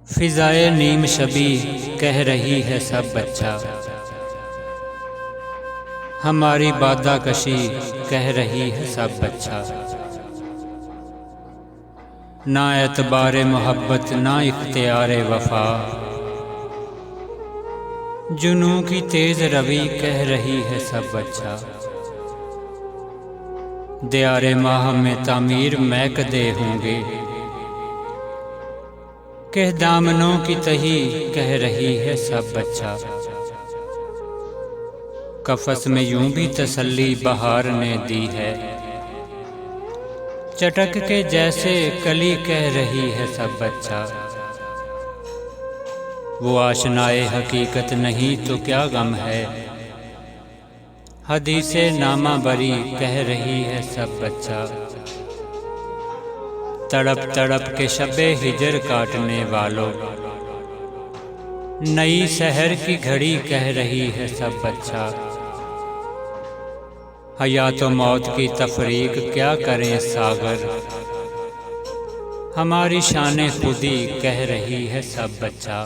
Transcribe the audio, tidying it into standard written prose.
फिजाए नीम शबी कह रही है सब बच्चा, हमारी बादा कशी कह रही है सब बच्चा। ना एतबार मोहब्बत ना इख्तियार वफा, जुनू की तेज रवि कह रही है सब बच्चा। दियारे माह में तामीर महकदे होंगे, कह दामनों की तही कह रही है सब बच्चा। कफस में यूं भी तसल्ली बहार ने दी है, चटक के जैसे कली कह रही है सब बच्चा। वो आशनाए हकीकत नहीं तो क्या गम है, हदीसे नामा बरी कह रही है सब बच्चा। तड़प तड़प के शबे हिजर काटने वालों, नई शहर की घड़ी कह रही है सब बच्चा। हयात व मौत की तफरीक क्या करें सागर, हमारी शान खुदी कह रही है सब बच्चा।